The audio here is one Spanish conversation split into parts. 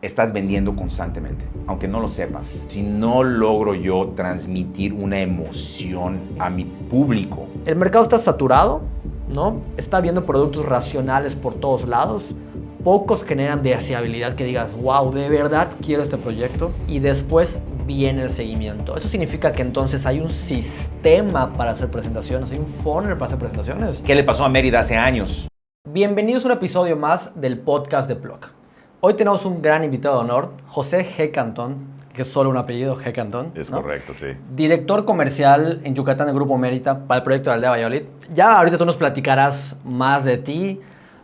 Estás vendiendo constantemente, aunque no lo sepas. Si no logro yo transmitir una emoción a mi público. El mercado está saturado, ¿no? Está habiendo productos racionales por todos lados. Pocos generan deseabilidad que digas, wow, de verdad quiero este proyecto. Y después viene el seguimiento. Esto significa que entonces hay un sistema para hacer presentaciones, hay un funnel para hacer presentaciones. ¿Qué le pasó a Mérida hace años? Bienvenidos a un episodio más del podcast de Plug. Hoy tenemos un gran invitado de honor, José G. Cantón, que es solo un apellido, G. Cantón. Es ¿no? correcto, sí. Director comercial en Yucatán del Grupo Mérida para el proyecto de Aldea Valladolid. Ya ahorita tú nos platicarás más de ti.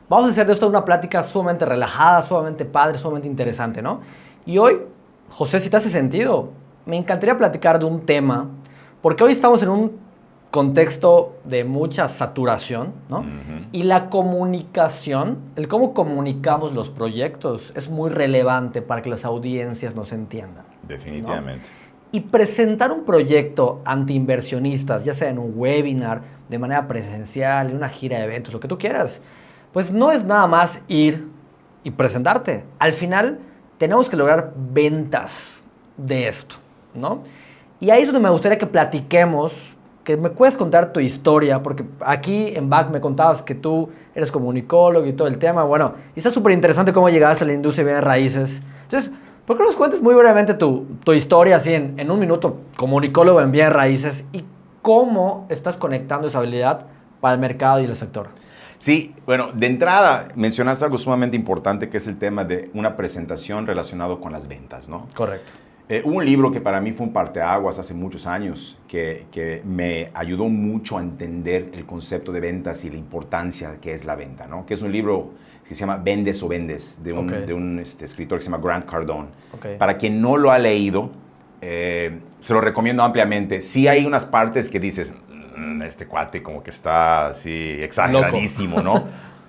Vamos a hacer de esto una plática sumamente relajada, sumamente padre, sumamente interesante, ¿no? Y hoy, José, si te hace sentido, me encantaría platicar de un tema, porque hoy estamos en un contexto de mucha saturación, ¿no? Y la comunicación, el cómo comunicamos los proyectos es muy relevante para que las audiencias nos entiendan. Definitivamente. ¿No? Y presentar un proyecto ante inversionistas, ya sea en un webinar, de manera presencial, en una gira de eventos, lo que tú quieras, pues no es nada más ir y presentarte. Al final tenemos que lograr ventas de esto, ¿no? Y ahí es donde me gustaría que platiquemos, que me puedes contar tu historia, porque aquí en Back me contabas que tú eres comunicólogo y todo el tema, bueno, y está súper interesante cómo llegaste a la industria de bienes raíces. Entonces, ¿por qué no nos cuentes muy brevemente tu historia, así en un minuto, comunicólogo en bienes raíces, y cómo estás conectando esa habilidad para el mercado y el sector? Sí, bueno, de entrada mencionaste algo sumamente importante que es el tema de una presentación relacionado con las ventas, ¿no? Correcto. Hubo un libro que para mí fue un parteaguas hace muchos años que me ayudó mucho a entender el concepto de ventas y la importancia que es la venta, ¿no? Que es un libro que se llama Vendes o Vendes, de un escritor que se llama Grant Cardone. Okay. Para quien no lo ha leído, se lo recomiendo ampliamente. Sí hay unas partes que dices, este cuate como que está así exageradísimo, ¿no?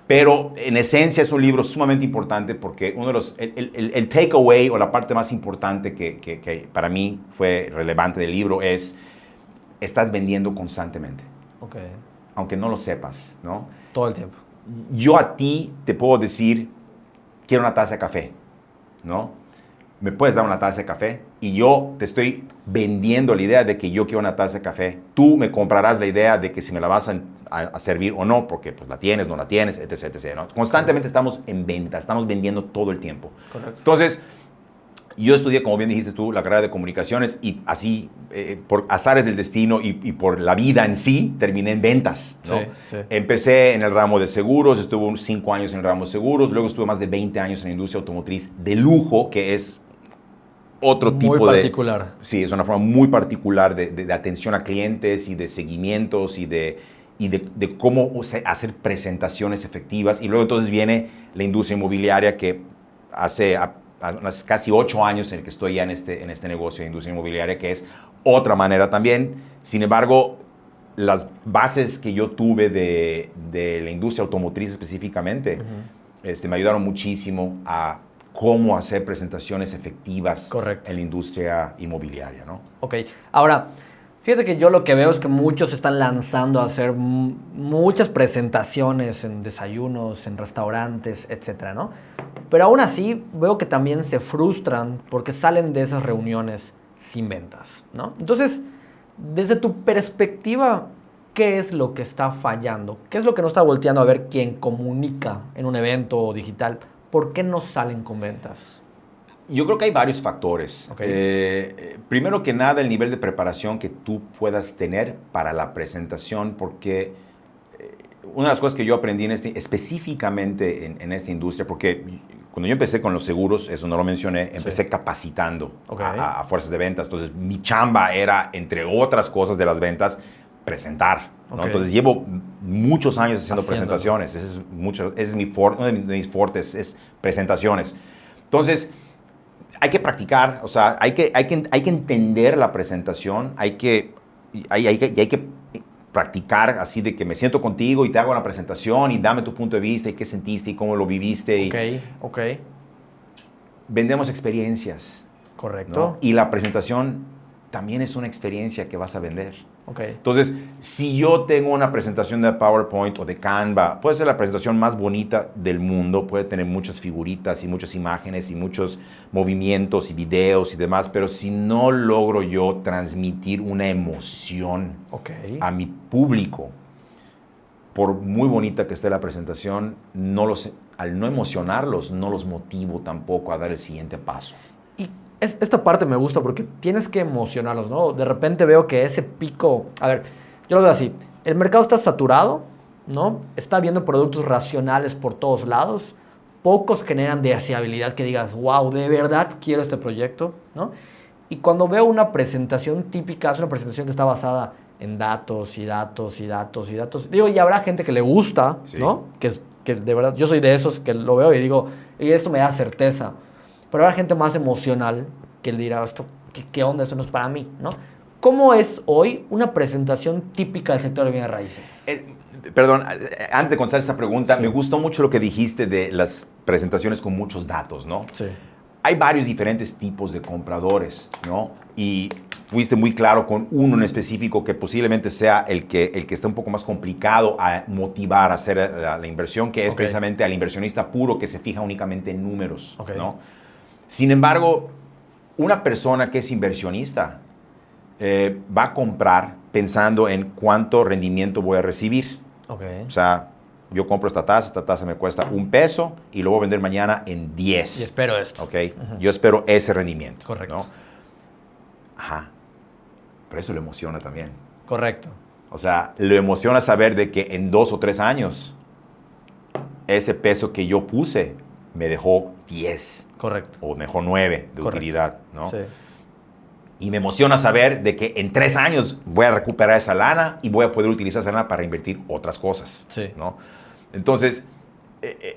Pero en esencia es un libro sumamente importante porque uno de los, el takeaway o la parte más importante que para mí fue relevante del libro es, estás vendiendo constantemente. Okay. Aunque no lo sepas, ¿no? Todo el tiempo. Yo a ti te puedo decir, quiero una taza de café, ¿no? Me puedes dar una taza de café y yo te estoy vendiendo la idea de que yo quiero una taza de café. Tú me comprarás la idea de que si me la vas a servir o no, porque pues la tienes, no la tienes, etc, etc, ¿no? Constantemente estamos en venta, estamos vendiendo todo el tiempo. Correcto. Entonces, yo estudié, como bien dijiste tú, la carrera de comunicaciones y así, por azares del destino y por la vida en sí, terminé en ventas, ¿no? Sí. Empecé en el ramo de seguros, estuve unos 5 años en el ramo de seguros, luego estuve más de 20 años en la industria automotriz de lujo, que es otro tipo de... Muy particular. Sí, es una forma muy particular de atención a clientes y de seguimientos y de cómo hacer presentaciones efectivas. Y luego entonces viene la industria inmobiliaria que hace unos casi 8 años en el que estoy ya en este negocio de industria inmobiliaria, que es otra manera también. Sin embargo, las bases que yo tuve de la industria automotriz específicamente me ayudaron muchísimo a cómo hacer presentaciones efectivas. Correcto. En la industria inmobiliaria, ¿no? Ok, ahora, fíjate que yo lo que veo es que muchos se están lanzando a hacer muchas presentaciones en desayunos, en restaurantes, etcétera, ¿no? Pero aún así veo que también se frustran porque salen de esas reuniones sin ventas, ¿no? Entonces, desde tu perspectiva, ¿qué es lo que está fallando? ¿Qué es lo que no está volteando a ver quien comunica en un evento digital? ¿Por qué no salen con ventas? Yo creo que hay varios factores. Okay. Primero que nada, el nivel de preparación que tú puedas tener para la presentación, porque una de las cosas que yo aprendí específicamente en esta industria, porque cuando yo empecé con los seguros, eso no lo mencioné, empecé capacitando a fuerzas de ventas. Entonces, mi chamba era, entre otras cosas de las ventas, presentar, ¿no? Entonces, llevo muchos años haciendo presentaciones. Ese es uno de mis fortes, es presentaciones. Entonces, hay que practicar, o sea, hay que entender la presentación, hay que practicar así de que me siento contigo y te hago la presentación y dame tu punto de vista y qué sentiste y cómo lo viviste. Ok. Vendemos experiencias. Correcto. ¿No? Y la presentación también es una experiencia que vas a vender. Ok. Entonces, si yo tengo una presentación de PowerPoint o de Canva, puede ser la presentación más bonita del mundo, puede tener muchas figuritas y muchas imágenes y muchos movimientos y videos y demás, pero si no logro yo transmitir una emoción a mi público, por muy bonita que esté la presentación, al no emocionarlos, no los motivo tampoco a dar el siguiente paso. Y esta parte me gusta porque tienes que emocionarlos, ¿no? De repente veo que ese pico... A ver, yo lo veo así. El mercado está saturado, ¿no? Está habiendo productos racionales por todos lados. Pocos generan deseabilidad que digas, wow, de verdad quiero este proyecto, ¿no? Y cuando veo una presentación típica, es una presentación que está basada en datos y datos y datos y datos. Digo, y habrá gente que le gusta, Sí. ¿no? Que de verdad, yo soy de esos que lo veo y digo, y esto me da certeza. Pero habrá gente más emocional que le dirá, esto, ¿qué onda? Esto no es para mí, ¿no? ¿Cómo es hoy una presentación típica del sector de bienes raíces? Perdón, antes de contestar esta pregunta, Sí. me gustó mucho lo que dijiste de las presentaciones con muchos datos, ¿no? Sí. Hay varios diferentes tipos de compradores, ¿no? Y fuiste muy claro con uno en específico que posiblemente sea el que está un poco más complicado a motivar a hacer la inversión, que es precisamente al inversionista puro que se fija únicamente en números, ¿no? Sin embargo, una persona que es inversionista va a comprar pensando en cuánto rendimiento voy a recibir. O sea, yo compro esta taza me cuesta $1 y lo voy a vender mañana en 10. Y espero esto. ¿Ok? Yo espero ese rendimiento. Correcto. ¿No? Ajá. Pero eso lo emociona también. Correcto. O sea, lo emociona saber de que en 2 o 3 años ese peso que yo puse me dejó 10. Correcto. O me dejó 9 de utilidad, ¿no? Sí. Y me emociona saber de que en 3 años voy a recuperar esa lana y voy a poder utilizar esa lana para invertir otras cosas, Sí. ¿no? Entonces,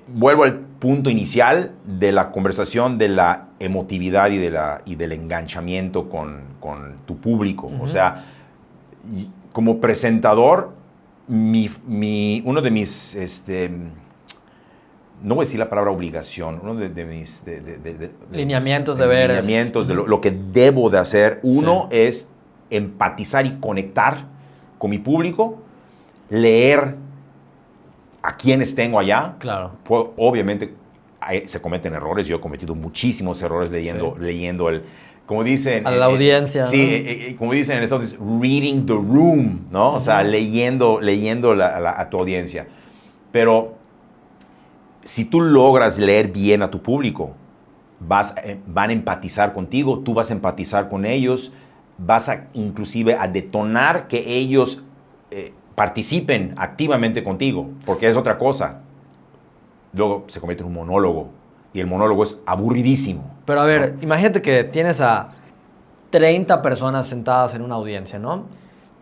vuelvo al punto inicial de la conversación de la emotividad y del enganchamiento con tu público. O sea, como presentador, uno de mis, no voy a decir la palabra obligación, uno de mis lineamientos, de deberes. Lineamientos de lo que debo de hacer. Uno es empatizar y conectar con mi público, leer a quienes tengo allá. Claro. Obviamente se cometen errores. Yo he cometido muchísimos errores leyendo el... Como dicen... A la audiencia. Sí, como dicen en Estados Unidos, reading the room, ¿no? O sea, leyendo a tu audiencia. Pero si tú logras leer bien a tu público, van a empatizar contigo, tú vas a empatizar con ellos, vas a inclusive a detonar que ellos participen activamente contigo, porque es otra cosa. Luego se convierte en un monólogo y el monólogo es aburridísimo. Pero a ver, imagínate que tienes a 30 personas sentadas en una audiencia, ¿no?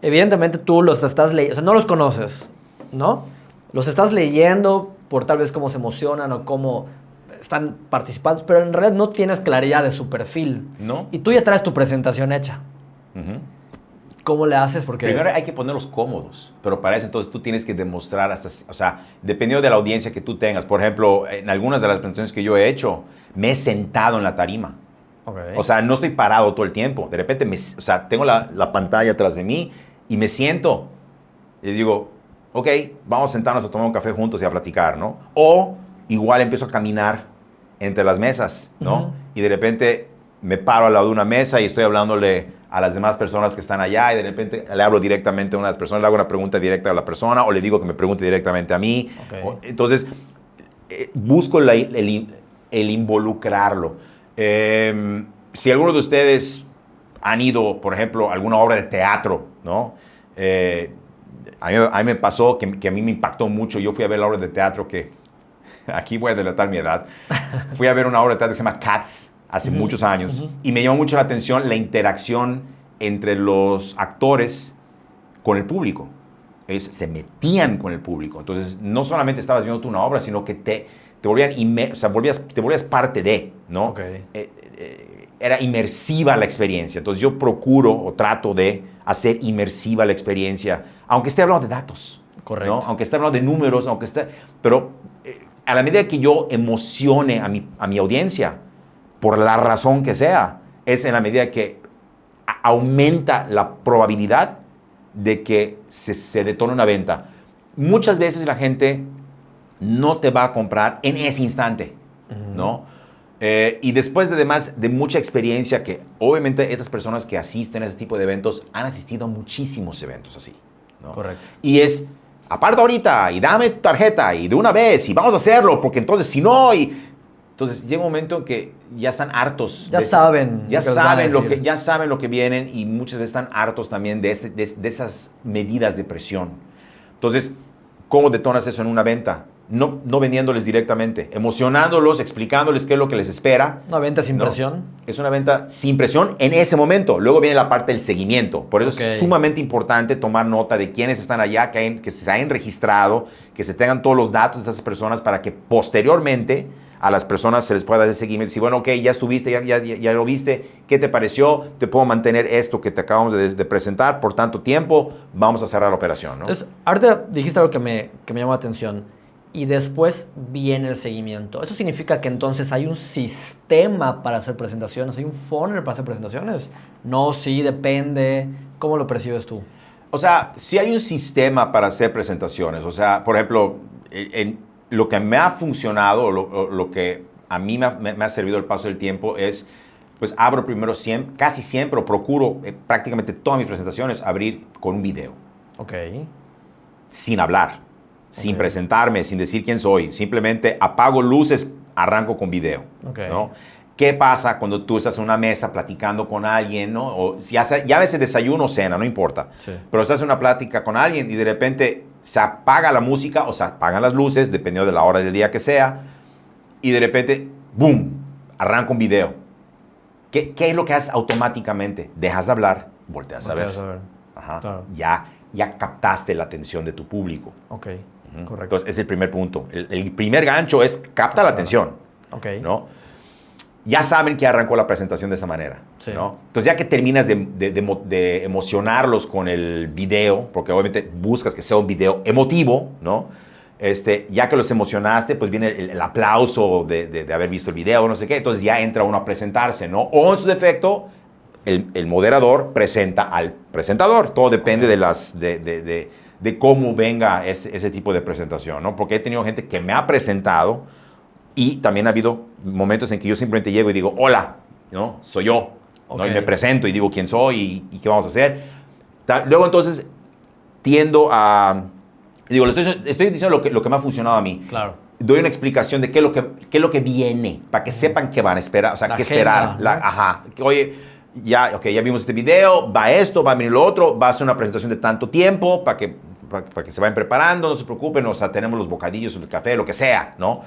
Evidentemente tú los estás leyendo, o sea, no los conoces, ¿no? Los estás leyendo por tal vez cómo se emocionan o cómo están participando, pero en realidad no tienes claridad de su perfil. ¿No? Y tú ya traes tu presentación hecha. ¿Cómo le haces? Porque primero hay que ponerlos cómodos, pero para eso entonces tú tienes que demostrar o sea, dependiendo de la audiencia que tú tengas. Por ejemplo, en algunas de las presentaciones que yo he hecho, me he sentado en la tarima. O sea, no estoy parado todo el tiempo. De repente, tengo la pantalla atrás de mí y me siento. Y digo, ok, vamos a sentarnos a tomar un café juntos y a platicar, ¿no? O igual empiezo a caminar entre las mesas, ¿no? Y de repente me paro al lado de una mesa y estoy hablándole a las demás personas que están allá y de repente le hablo directamente a una de las personas, le hago una pregunta directa a la persona o le digo que me pregunte directamente a mí. Entonces, busco el involucrar,lo. Si alguno de ustedes han ido, por ejemplo, a alguna obra de teatro, ¿no? A mí me pasó que a mí me impactó mucho. Yo fui a ver la obra de teatro que, aquí voy a delatar mi edad, fui a ver una obra de teatro que se llama Cats hace muchos años y me llamó mucho la atención la interacción entre los actores con el público. Ellos se metían con el público. Entonces, no solamente estabas viendo tú una obra, sino que te volvían te volvías parte de, ¿no? Era inmersiva la experiencia. Entonces, yo procuro o trato de hacer inmersiva la experiencia, aunque esté hablando de datos. Correcto. ¿No? Aunque esté hablando de números, pero a la medida que yo emocione a mi audiencia, por la razón que sea, es en la medida que aumenta la probabilidad de que se detone una venta. Muchas veces la gente no te va a comprar en ese instante, ¿no? Y después de además de mucha experiencia, que obviamente estas personas que asisten a ese tipo de eventos han asistido a muchísimos eventos así, ¿no? Correcto. Y es, aparta ahorita y dame tu tarjeta y de una vez y vamos a hacerlo, porque entonces si no... Entonces llega un momento en que ya están hartos. Ya saben Ya saben lo que vienen y muchas veces están hartos también de esas medidas de presión. Entonces, ¿cómo detonas eso en una venta? No vendiéndoles directamente, emocionándolos, explicándoles qué es lo que les espera. Una venta sin ¿no? presión. Es una venta sin presión en ese momento. Luego viene la parte del seguimiento. Por eso es sumamente importante tomar nota de quiénes están allá, que se hayan registrado, que se tengan todos los datos de esas personas para que posteriormente a las personas se les pueda dar seguimiento. Si, bueno, ok, ya estuviste, ya lo viste, ¿qué te pareció? Te puedo mantener esto que te acabamos de presentar por tanto tiempo, vamos a cerrar la operación, ¿no? Entonces, ahorita dijiste algo que me llamó la atención. Y después viene el seguimiento. ¿Eso significa que entonces hay un sistema para hacer presentaciones? ¿Hay un funnel para hacer presentaciones? No, sí, depende. ¿Cómo lo percibes tú? O sea, sí hay un sistema para hacer presentaciones. O sea, por ejemplo, lo que me ha funcionado, lo que a mí me ha servido el paso del tiempo es, pues abro primero casi siempre, o procuro prácticamente todas mis presentaciones abrir con un video. Ok. Sin hablar. Sin presentarme, sin decir quién soy. Simplemente apago luces, arranco con video. ¿No? ¿Qué pasa cuando tú estás en una mesa platicando con alguien, ¿no? O si ya ves desayuno o cena, no importa. Sí. Pero estás en una plática con alguien y de repente se apaga la música o se apagan las luces, dependiendo de la hora del día que sea, y de repente, ¡boom!, arranca un video. ¿Qué es lo que haces automáticamente? Dejas de hablar, volteas a ver. Ajá. Claro. Ya captaste la atención de tu público. Ok. Correcto. Entonces, ese es el primer punto. El primer gancho es capta la atención. Okay. ¿No? Ya saben que arrancó la presentación de esa manera. Sí. ¿No? Entonces, ya que terminas de emocionarlos con el video, porque obviamente buscas que sea un video emotivo, ¿no? Ya que los emocionaste, pues viene el aplauso de haber visto el video, no sé qué. Entonces, ya entra uno a presentarse, ¿no? O en su defecto, el moderador presenta al presentador. Todo depende de cómo venga ese tipo de presentación, ¿no? Porque he tenido gente que me ha presentado y también ha habido momentos en que yo simplemente llego y digo, hola, ¿no? Soy yo, ¿no? Y me presento y digo quién soy y qué vamos a hacer. Luego entonces tiendo a... Digo, estoy diciendo lo que me ha funcionado a mí. Claro. Doy una explicación de qué es lo que viene, para que sepan qué van a esperar, o sea, qué esperar. ¿No? Ajá. Oye, ya vimos este video, va esto, va a venir lo otro, va a ser una presentación de tanto tiempo para que se vayan preparando, no se preocupen, o sea, tenemos los bocadillos, el café, lo que sea, ¿no?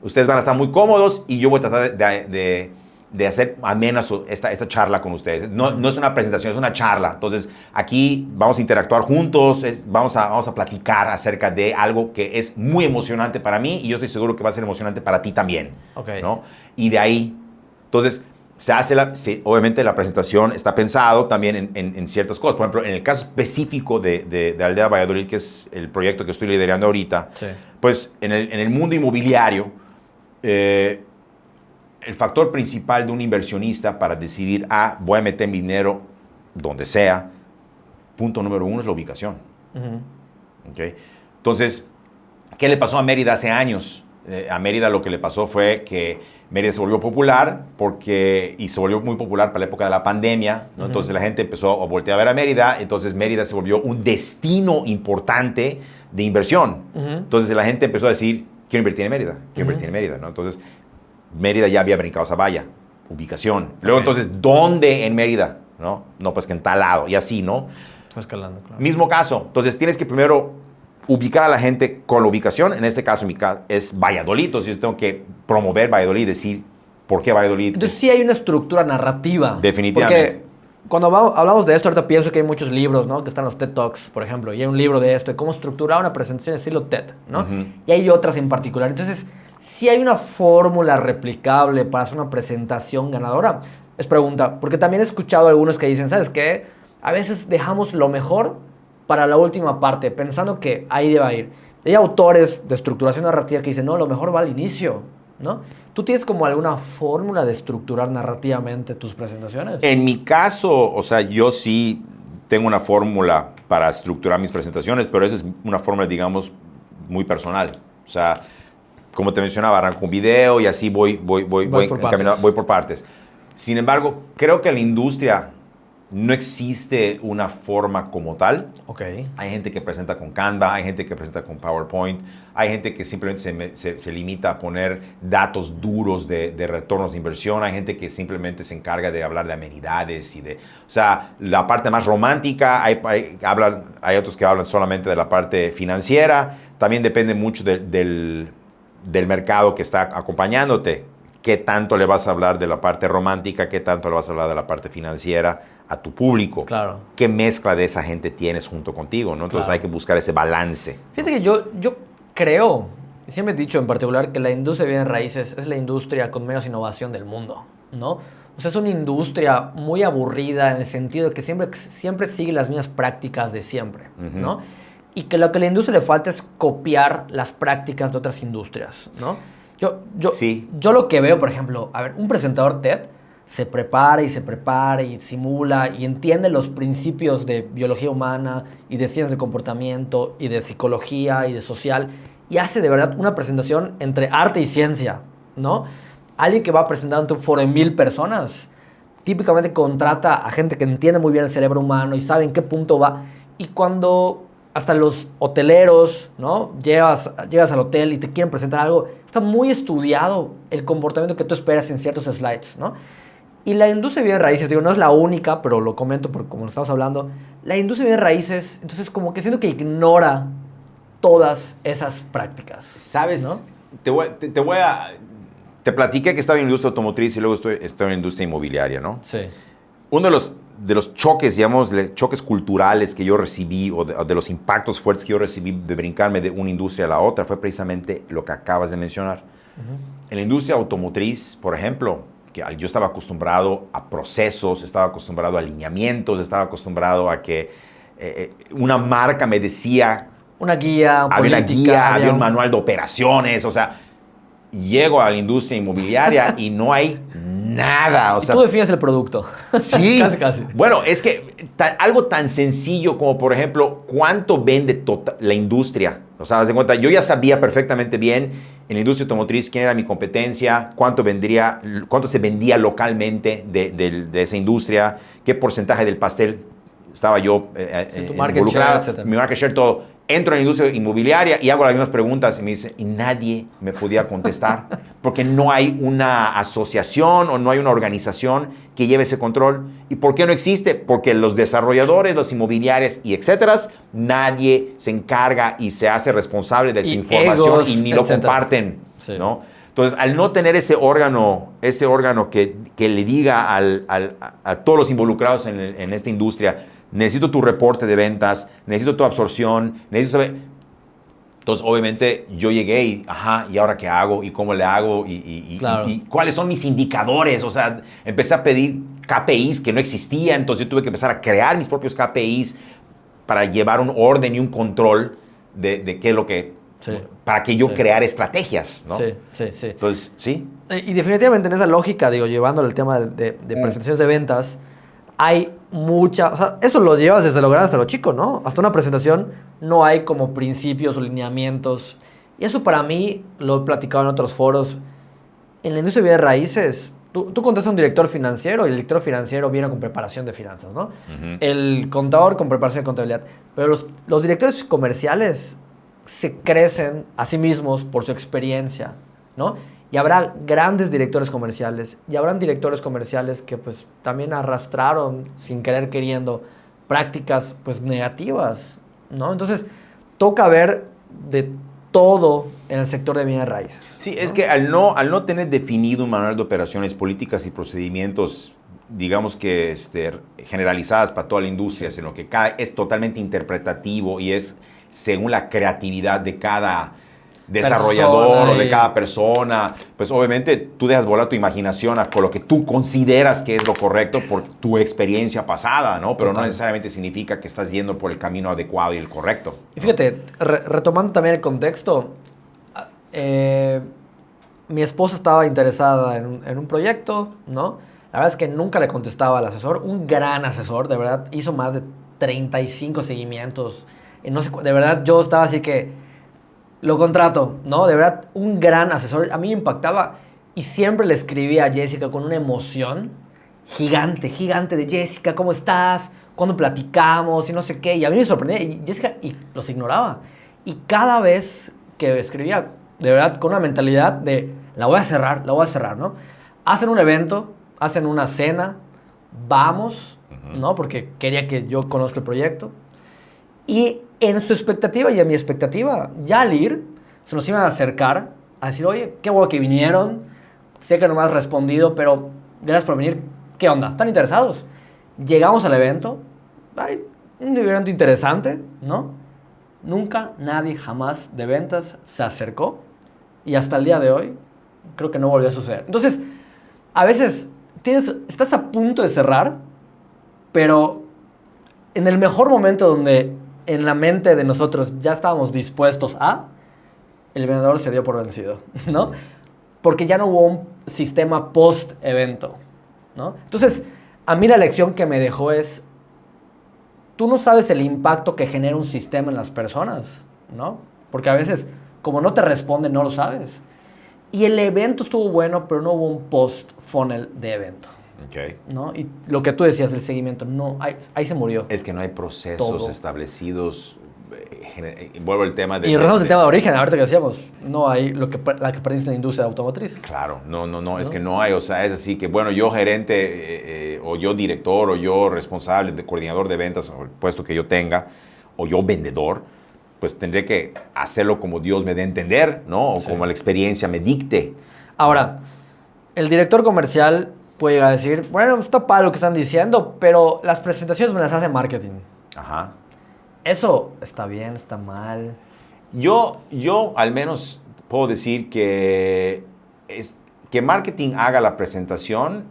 Ustedes van a estar muy cómodos y yo voy a tratar de hacer amena esta charla con ustedes. No es una presentación, es una charla. Entonces, aquí vamos a interactuar juntos, vamos a platicar acerca de algo que es muy emocionante para mí y yo estoy seguro que va a ser emocionante para ti también, ¿no? Y de ahí, entonces... obviamente la presentación está pensado también en ciertas cosas. Por ejemplo, en el caso específico de Aldea Valladolid, que es el proyecto que estoy liderando ahorita, sí. Pues en el mundo inmobiliario, el factor principal de un inversionista para decidir, voy a meter mi dinero donde sea, punto número 1 es la ubicación. ¿Okay? Entonces, ¿qué le pasó a Mérida hace años? A Mérida lo que le pasó fue que Mérida se volvió popular y se volvió muy popular para la época de la pandemia, ¿no? Entonces la gente empezó a voltear a ver a Mérida, entonces Mérida se volvió un destino importante de inversión. Entonces la gente empezó a decir, quiero invertir en Mérida, ¿no? Entonces Mérida ya había brincado esa valla, ubicación. Luego entonces, ¿dónde en Mérida? No, pues que en tal lado, y así, ¿no? Está escalando, claro. Mismo caso, entonces tienes que primero ubicar a la gente con la ubicación. En este caso, es Valladolid. Entonces yo tengo que promover Valladolid y decir por qué Valladolid. Entonces sí hay una estructura narrativa. Definitivamente. Porque cuando hablamos de esto, ahorita pienso que hay muchos libros, ¿no? Que están los TED Talks, por ejemplo. Y hay un libro de esto, de cómo estructurar una presentación estilo TED, ¿no? Y hay otras en particular. Entonces, sí hay una fórmula replicable para hacer una presentación ganadora. Es pregunta, porque también he escuchado a algunos que dicen, ¿sabes qué? A veces dejamos lo mejor para la última parte, pensando que ahí va a ir. Hay autores de estructuración narrativa que dicen, no, lo mejor va al inicio, ¿no? ¿Tú tienes como alguna fórmula de estructurar narrativamente tus presentaciones? En mi caso, o sea, yo sí tengo una fórmula para estructurar mis presentaciones, pero esa es una fórmula, digamos, muy personal. O sea, como te mencionaba, arranco un video y así voy por partes. Sin embargo, creo que en la industria no existe una forma como tal. Okay. Hay gente que presenta con Canva, hay gente que presenta con PowerPoint, hay gente que simplemente se limita a poner datos duros de retornos de inversión, hay gente que simplemente se encarga de hablar de amenidades o sea, la parte más romántica, hay otros que hablan solamente de la parte financiera, también depende mucho del mercado que está acompañándote. ¿Qué tanto le vas a hablar de la parte romántica? ¿Qué tanto le vas a hablar de la parte financiera a tu público? Claro. ¿Qué mezcla de esa gente tienes junto contigo? ¿No? Entonces hay que buscar ese balance. Fíjate que yo creo, siempre he dicho en particular, que la industria de bienes raíces es la industria con menos innovación del mundo, ¿no? O sea, es una industria muy aburrida en el sentido de que siempre sigue las mismas prácticas de siempre, ¿no? Y que lo que a la industria le falta es copiar las prácticas de otras industrias, ¿no? Yo lo que veo, por ejemplo, a ver, un presentador TED se prepara y simula y entiende los principios de biología humana y de ciencias del comportamiento y de psicología y de social y hace de verdad una presentación entre arte y ciencia, ¿no? Alguien que va a presentar ante un foro de 1000 personas típicamente contrata a gente que entiende muy bien el cerebro humano y sabe en qué punto va. Y cuando hasta los hoteleros, ¿no? Llegas al hotel y te quieren presentar algo, está muy estudiado el comportamiento que tú esperas en ciertos slides, ¿no? Y la industria de bienes raíces, digo, no es la única, pero lo comento porque como lo estamos hablando, la industria de bienes raíces, entonces como que siento que ignora todas esas prácticas. ¿Sabes? ¿No? Te platiqué que estaba en la industria automotriz y luego estoy en la industria inmobiliaria, ¿no? Sí. Uno de los choques, digamos, choques culturales que yo recibí o de los impactos fuertes que yo recibí de brincarme de una industria a la otra fue precisamente lo que acabas de mencionar. En la industria automotriz, por ejemplo, que yo estaba acostumbrado a procesos, estaba acostumbrado a alineamientos, estaba acostumbrado a que una marca me decía... Una guía, había política, una guía, había un manual de operaciones, o sea, llego a la industria inmobiliaria y no hay nada. O sea, tú defines el producto. Sí. Casi. Bueno, es que algo tan sencillo como, por ejemplo, ¿cuánto vende la industria? O sea, haz de cuenta, yo ya sabía perfectamente bien en la industria automotriz quién era mi competencia, cuánto se vendía localmente de esa industria, qué porcentaje del pastel estaba yo involucrado, mi market share, todo. Entro en la industria inmobiliaria y hago las mismas preguntas y me dice, y nadie me podía contestar porque no hay una asociación o no hay una organización que lleve ese control. ¿Y por qué no existe? Porque los desarrolladores, los inmobiliarios y etcétera, nadie se encarga y se hace responsable de su información egos, y ni lo comparten, sí. ¿No? Entonces, al no tener ese órgano que le diga a todos los involucrados en esta industria, necesito tu reporte de ventas, necesito tu absorción, necesito saber... Entonces, obviamente, yo llegué y, ¿y ahora qué hago? ¿Y cómo le hago? Claro. ¿Y cuáles son mis indicadores? O sea, empecé a pedir KPIs que no existían, entonces yo tuve que empezar a crear mis propios KPIs para llevar un orden y un control de qué es lo que... Sí. Para que yo creara estrategias, ¿no? Sí. Entonces, sí. Y definitivamente en esa lógica, digo, llevándole el tema de presentaciones de ventas, hay mucha... O sea, eso lo llevas desde lo grande hasta lo chico, ¿no? Hasta una presentación no hay como principios o lineamientos. Y eso para mí, lo he platicado en otros foros, en la industria de bienes raíces, tú contestas a un director financiero y el director financiero viene con preparación de finanzas, ¿no? El contador con preparación de contabilidad. Pero los directores comerciales se crecen a sí mismos por su experiencia, ¿no? Y habrá grandes directores comerciales y habrán directores comerciales que pues también arrastraron sin querer queriendo prácticas pues negativas, ¿no? Entonces toca ver de todo en el sector de bienes raíces. Sí, ¿no? Es que al no tener definido un manual de operaciones, políticas y procedimientos, digamos que generalizadas para toda la industria, sino que es totalmente interpretativo y es según la creatividad de cada desarrollador o de cada persona, pues obviamente tú dejas volar tu imaginación con lo que tú consideras que es lo correcto por tu experiencia pasada, ¿no? Pero no necesariamente significa que estás yendo por el camino adecuado y el correcto, ¿no? Y fíjate, retomando también el contexto, mi esposa estaba interesada en un proyecto, ¿no? La verdad es que nunca le contestaba al asesor, un gran asesor, de verdad, hizo más de 35 seguimientos. Y no sé, de verdad, yo estaba así que lo contrato, ¿no? De verdad, un gran asesor. A mí me impactaba y siempre le escribía a Jessica con una emoción gigante, gigante de Jessica, ¿cómo estás? ¿Cuándo platicamos? Y no sé qué. Y a mí me sorprendía. Y Jessica los ignoraba. Y cada vez que escribía, de verdad, con una mentalidad de la voy a cerrar, ¿no? Hacen un evento, hacen una cena, vamos, ¿no? Porque quería que yo conozca el proyecto. Y en su expectativa y en mi expectativa, ya al ir, se nos iban a acercar a decir, oye, qué bueno que vinieron, sé que no me has respondido, pero gracias por venir, ¿qué onda? ¿Están interesados? Llegamos al evento, hay un evento interesante, ¿no? Nunca, nadie, jamás de ventas se acercó y hasta el día de hoy creo que no volvió a suceder. Entonces, a veces estás a punto de cerrar, pero en el mejor momento donde en la mente de nosotros ya estábamos dispuestos a, el vendedor se dio por vencido, ¿no? Porque ya no hubo un sistema post-evento, ¿no? Entonces, a mí la lección que me dejó es, tú no sabes el impacto que genera un sistema en las personas, ¿no? Porque a veces, como no te responden, no lo sabes. Y el evento estuvo bueno, pero no hubo un post-funnel de evento. Okay. ¿No? Y lo que tú decías del seguimiento, no, ahí se murió. Es que no hay procesos todo establecidos. Vuelvo al tema de... Y regresamos al tema de origen, ahorita que decíamos, no hay la que perdiste en la industria automotriz. Claro, no, es que no hay, o sea, es así que, bueno, yo gerente, o yo director, o yo responsable, de coordinador de ventas, o el puesto que yo tenga, o yo vendedor, pues tendré que hacerlo como Dios me dé a entender, ¿no? O sí, como la experiencia me dicte. Ahora, el director comercial puede llegar a decir, bueno, está padre lo que están diciendo, pero las presentaciones me las hace marketing. Ajá. ¿Eso está bien, está mal? Yo al menos puedo decir que marketing haga la presentación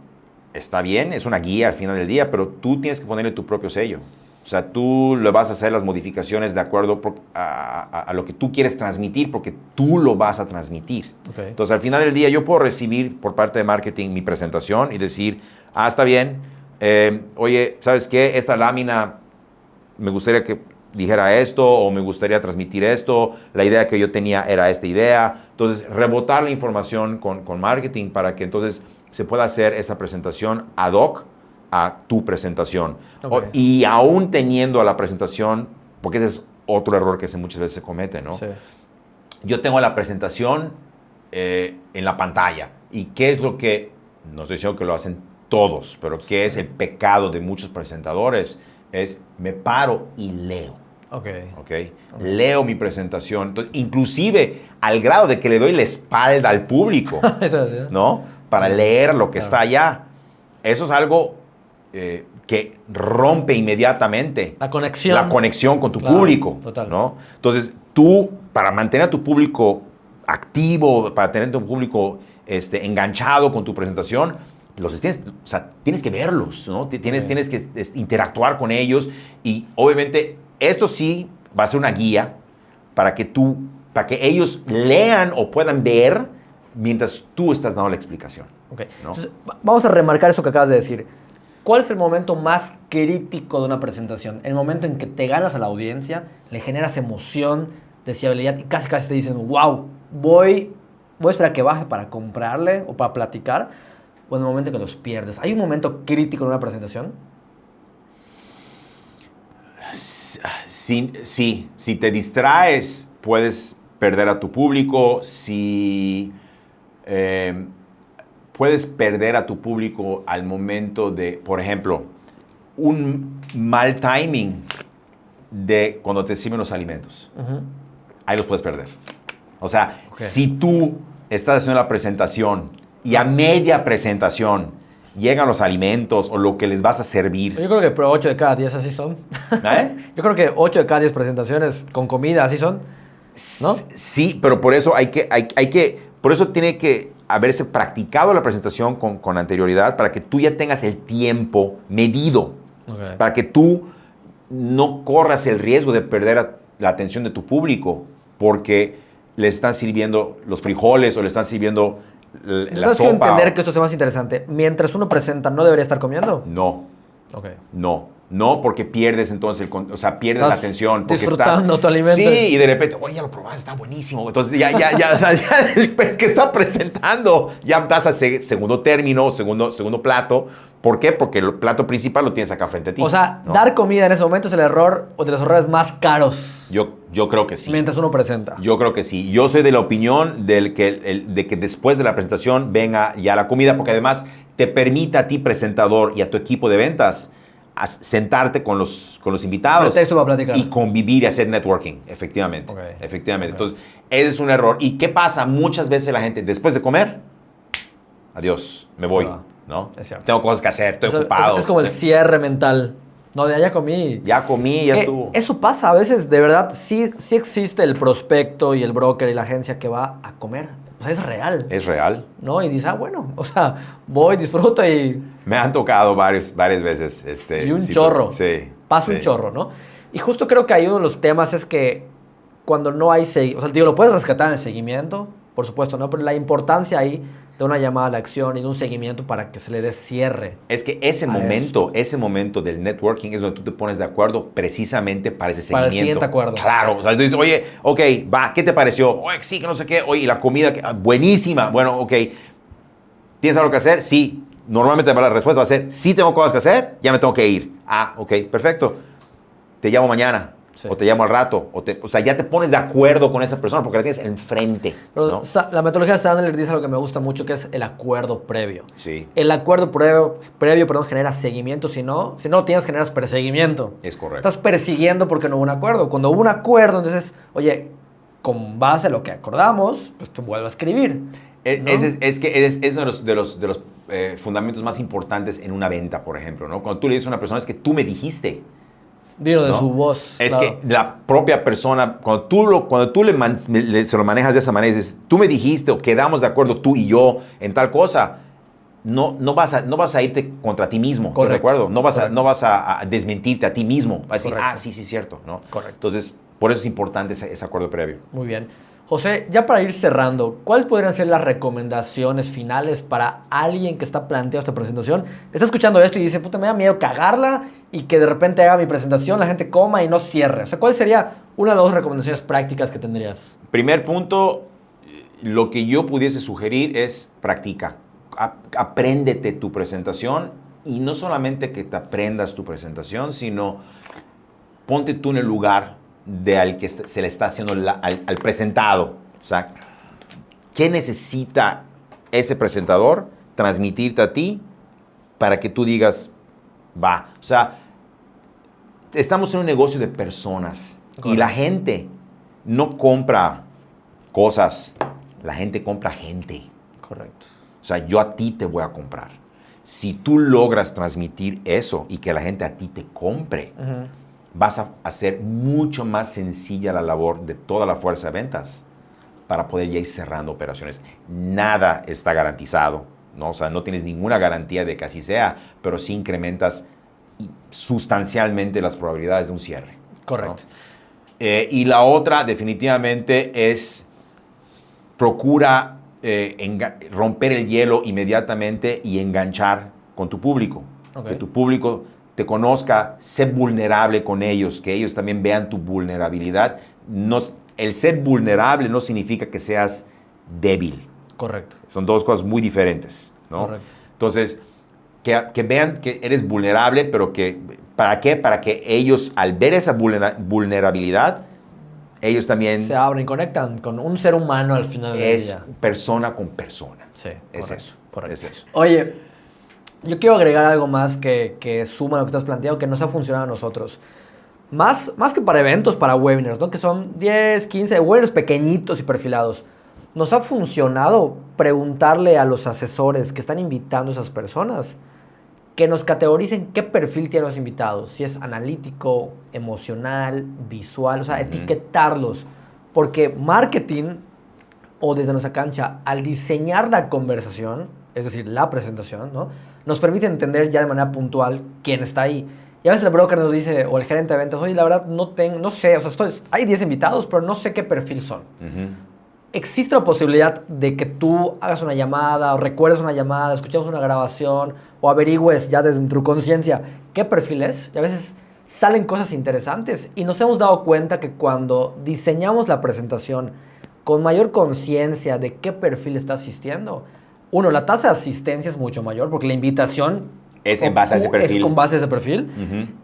está bien, es una guía al final del día, pero tú tienes que ponerle tu propio sello. O sea, tú le vas a hacer las modificaciones de acuerdo a lo que tú quieres transmitir, porque tú lo vas a transmitir. Okay. Entonces, al final del día, yo puedo recibir por parte de marketing mi presentación y decir, está bien, oye, ¿sabes qué? Esta lámina me gustaría que dijera esto, o me gustaría transmitir esto, la idea que yo tenía era esta idea. Entonces, rebotar la información con marketing para que entonces se pueda hacer esa presentación ad hoc a tu presentación. Okay. Y aún teniendo a la presentación, porque ese es otro error que muchas veces se comete, ¿no? Sí. Yo tengo la presentación en la pantalla. ¿Y qué es lo que, no estoy diciendo que lo hacen todos, pero qué es el pecado de muchos presentadores? Es, me paro y leo. Okay. Leo mi presentación, entonces, inclusive al grado de que le doy la espalda al público, ¿no? Para leer lo que está allá. Eso es algo que rompe inmediatamente la conexión con tu público, total, ¿no? Entonces, tú, para mantener a tu público activo, para tener a tu público enganchado con tu presentación, tienes que verlos, ¿no? Tienes que interactuar con ellos, y obviamente esto sí va a ser una guía para que ellos lean o puedan ver mientras tú estás dando la explicación. Okay. ¿No? Entonces, vamos a remarcar eso que acabas de decir. ¿Cuál es el momento más crítico de una presentación? El momento en que te ganas a la audiencia, le generas emoción, deseabilidad, y casi te dicen, wow, voy a esperar que baje para comprarle o para platicar, o en el momento en que los pierdes. ¿Hay un momento crítico en una presentación? Sí, si te distraes, puedes perder a tu público. Puedes perder a tu público al momento de, por ejemplo, un mal timing de cuando te sirven los alimentos. Uh-huh. Ahí los puedes perder. O sea, si tú estás haciendo la presentación y a media presentación llegan los alimentos o lo que les vas a servir. Yo creo que 8 de cada 10 así son. Yo creo que 8 de cada 10 presentaciones con comida así son, ¿no? Sí, pero por eso por eso tiene que haberse practicado la presentación con anterioridad, para que tú ya tengas el tiempo medido, para que tú no corras el riesgo de perder la atención de tu público porque le están sirviendo los frijoles o le están sirviendo la sopa. Quiero entender que esto sea más interesante. Mientras uno presenta, ¿no debería estar comiendo? No. No. No, porque pierdes entonces, o sea, pierdes la atención. Porque disfrutando tu alimento. Sí, y de repente, oye, ya lo probaste, está buenísimo. Entonces ya, o sea, ya el que está presentando, ya pasa a segundo término, segundo plato. ¿Por qué? Porque el plato principal lo tienes acá frente a ti. O sea, ¿no? dar comida en ese momento es el error o de los errores más caros. Yo creo que sí. Mientras uno presenta. Yo creo que sí. Yo soy de la opinión de que después de la presentación venga ya la comida, porque además te permite a ti, presentador, y a tu equipo de ventas sentarte con los invitados Pretexto para platicar. y convivir y hacer networking, efectivamente. Okay. Efectivamente. Okay. Entonces, ese es un error. ¿Y qué pasa? Muchas veces la gente, después de comer, adiós, me voy, ¿no? Es cierto. Tengo cosas que hacer, estoy ocupado. Es como el cierre mental. No, ya comí. Ya comí, ya estuvo. Eso pasa a veces, de verdad, sí existe el prospecto y el broker y la agencia que va a comer. O sea, es real. Es real. ¿No? Y dices, bueno, o sea, voy, disfruto y... Me han tocado varias veces. Y un chorro. Sí. Pasa un chorro, ¿no? Y justo creo que ahí uno de los temas es que cuando no hay... O sea, digo, lo puedes rescatar en el seguimiento, por supuesto, ¿no? Pero la importancia ahí de una llamada a la acción y de un seguimiento para que se le dé cierre. Es que ese momento del networking es donde tú te pones de acuerdo precisamente para ese seguimiento. Para el siguiente acuerdo. Claro. O sea, tú dices, oye, ok, va, ¿qué te pareció? Oye, sí, que no sé qué. Oye, y la comida, buenísima. Bueno, ok. ¿Tienes algo que hacer? Sí. Normalmente la respuesta va a ser, sí tengo cosas que hacer, ya me tengo que ir. Ah, ok, perfecto. Te llamo mañana. Sí. O te llamo al rato. O sea, ya te pones de acuerdo con esa persona porque la tienes enfrente. Pero, ¿no? La metodología de Sandler dice algo que me gusta mucho, que es el acuerdo previo. Sí. El acuerdo previo, genera seguimiento. Si no lo tienes, generas perseguimiento. Es correcto. Estás persiguiendo porque no hubo un acuerdo. Cuando hubo un acuerdo, entonces, oye, con base a lo que acordamos, pues tú vuelves a escribir. ¿no? Es uno de los fundamentos más importantes en una venta, por ejemplo, ¿no? Cuando tú le dices a una persona, es que tú me dijiste. Vino de ¿no? su voz. Es claro. Que la propia persona, cuando tú se lo manejas de esa manera, dices, tú me dijiste o quedamos de acuerdo tú y yo en tal cosa, no vas a irte contra ti mismo, ¿estás de acuerdo? No vas a desmentirte a ti mismo. Vas a decir, sí, cierto, ¿no? Correcto. Entonces, por eso es importante ese acuerdo previo. Muy bien. José, ya para ir cerrando, ¿cuáles podrían ser las recomendaciones finales para alguien que está planteando esta presentación? Está escuchando esto y dice, puta, me da miedo cagarla y que de repente haga mi presentación, la gente coma y no cierre. O sea, ¿cuál sería una de las dos recomendaciones prácticas que tendrías? Primer punto, lo que yo pudiese sugerir es practica. Apréndete tu presentación y no solamente que te aprendas tu presentación, sino ponte tú en el lugar de al que se le está haciendo al presentado. O sea, ¿qué necesita ese presentador transmitirte a ti para que tú digas, va? O sea, estamos en un negocio de personas. Correcto. Y la gente no compra cosas, la gente compra gente. Correcto. O sea, yo a ti te voy a comprar. Si tú logras transmitir eso y que la gente a ti te compre, vas a hacer mucho más sencilla la labor de toda la fuerza de ventas para poder ya ir cerrando operaciones. Nada está garantizado, ¿no? O sea, no tienes ninguna garantía de que así sea, pero sí incrementas sustancialmente las probabilidades de un cierre. Correcto. ¿no? Y la otra, definitivamente, es procura romper el hielo inmediatamente y enganchar con tu público. Okay. Que tu público te conozca, sé vulnerable con ellos, que ellos también vean tu vulnerabilidad. El ser vulnerable no significa que seas débil. Correcto. Son dos cosas muy diferentes, ¿no? Correcto. Entonces, que vean que eres vulnerable, pero que, ¿para qué? Para que ellos, al ver esa vulnerabilidad, ellos también... se abren y conectan con un ser humano al final del día. Es persona con persona. Sí, es eso. Correcto. Es eso. Oye, yo quiero agregar algo más que suma a lo que estás planteando, que nos ha funcionado a nosotros. Más que para eventos, para webinars, ¿no? Que son 10, 15 webinars pequeñitos y perfilados. Nos ha funcionado preguntarle a los asesores que están invitando a esas personas que nos categoricen qué perfil tienen los invitados. Si es analítico, emocional, visual, o sea, etiquetarlos. Porque marketing, o desde nuestra cancha, al diseñar la conversación, es decir, la presentación, ¿no? Nos permite entender ya de manera puntual quién está ahí. Y a veces el broker nos dice, o el gerente de ventas, oye, la verdad no sé, o sea, hay 10 invitados, pero no sé qué perfil son. ¿Existe la posibilidad de que tú hagas una llamada, o recuerdes una llamada, escuchemos una grabación, o averigües ya desde tu conciencia qué perfil es. Y a veces salen cosas interesantes y nos hemos dado cuenta que cuando diseñamos la presentación con mayor conciencia de qué perfil está asistiendo, uno, la tasa de asistencia es mucho mayor porque la invitación Es en base a ese perfil. es con base a ese perfil.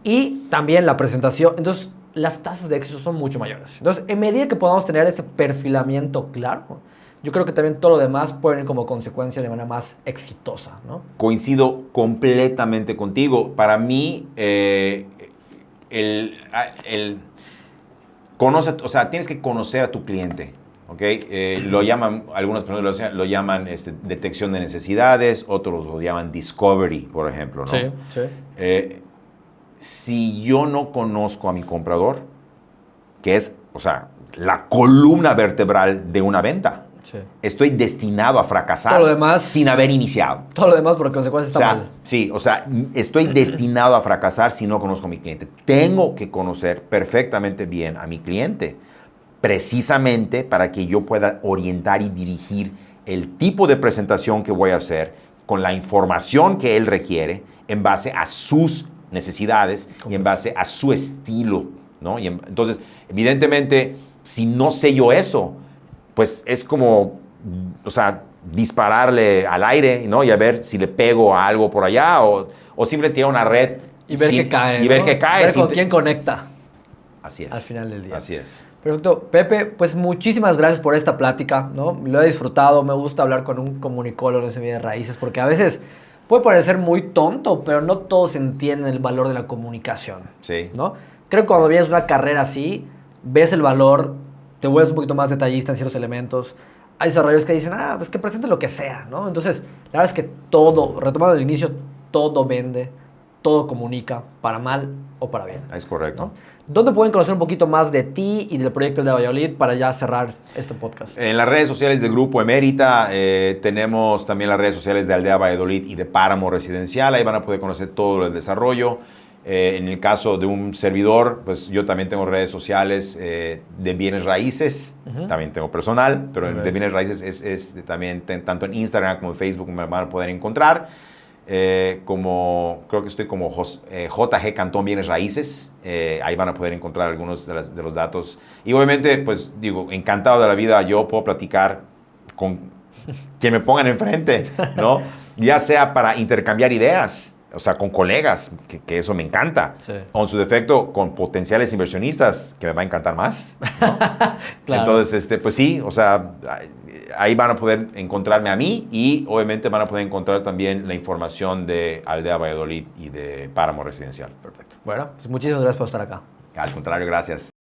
Y también la presentación. Entonces, las tasas de éxito son mucho mayores. Entonces, en medida que podamos tener ese perfilamiento claro, yo creo que también todo lo demás puede venir como consecuencia de manera más exitosa, ¿no? Coincido completamente contigo. Para mí, o sea, tienes que conocer a tu cliente. ¿Okay? Lo llaman, algunas personas lo llaman detección de necesidades, otros lo llaman discovery, por ejemplo, ¿no? Sí, sí. Si yo no conozco a mi comprador, que es, o sea, la columna vertebral de una venta, Sí. estoy destinado a fracasar Todo lo demás, sin haber iniciado. Todo lo demás por consecuencia está O sea, mal. sí, o sea, estoy destinado a fracasar si no conozco a mi cliente. Tengo que conocer perfectamente bien a mi cliente, precisamente para que yo pueda orientar y dirigir el tipo de presentación que voy a hacer con la información que él requiere en base a sus necesidades y en base a su estilo, ¿no? Entonces, evidentemente, si no sé yo eso, pues es como, o sea, dispararle al aire, ¿no? Y a ver si le pego a algo por allá o simplemente tirar una red Y ver qué cae, y ver ¿no? qué cae. Ver con quién conecta. Así es. Al final del día. Así es. Perfecto. Pepe, pues muchísimas gracias por esta plática, ¿no? Lo he disfrutado, me gusta hablar con un comunicólogo de bienes raíces, porque a veces puede parecer muy tonto, pero no todos entienden el valor de la comunicación, Sí. ¿no? Creo que cuando vienes una carrera así, ves el valor, te vuelves un poquito más detallista en ciertos elementos. Hay desarrolladores que dicen, pues que presente lo que sea, ¿no? Entonces, la verdad es que todo, retomando el inicio, todo vende, todo comunica, para mal o para bien. Es correcto. ¿No? ¿Dónde pueden conocer un poquito más de ti y del proyecto de Valladolid para ya cerrar este podcast? En las redes sociales del Grupo Emérita, tenemos también las redes sociales de Aldea Valladolid y de Páramo Residencial. Ahí van a poder conocer todo el desarrollo. En el caso de un servidor, pues yo también tengo redes sociales de bienes raíces. También tengo personal, pero de bienes raíces es también tanto en Instagram como en Facebook me van a poder encontrar. Creo que estoy como JG Cantón Bienes Raíces. Ahí van a poder encontrar algunos de los datos. Y obviamente, pues digo, encantado de la vida, yo puedo platicar con quien me pongan enfrente, ¿no? Ya sea para intercambiar ideas, o sea, con colegas, que eso me encanta. Sí. O en su defecto, con potenciales inversionistas, que me va a encantar más, ¿no? Claro. Entonces, pues sí, o sea, ahí van a poder encontrarme a mí y obviamente van a poder encontrar también la información de Aldea Valladolid y de Páramo Residencial. Perfecto. Bueno, pues muchísimas gracias por estar acá. Al contrario, gracias.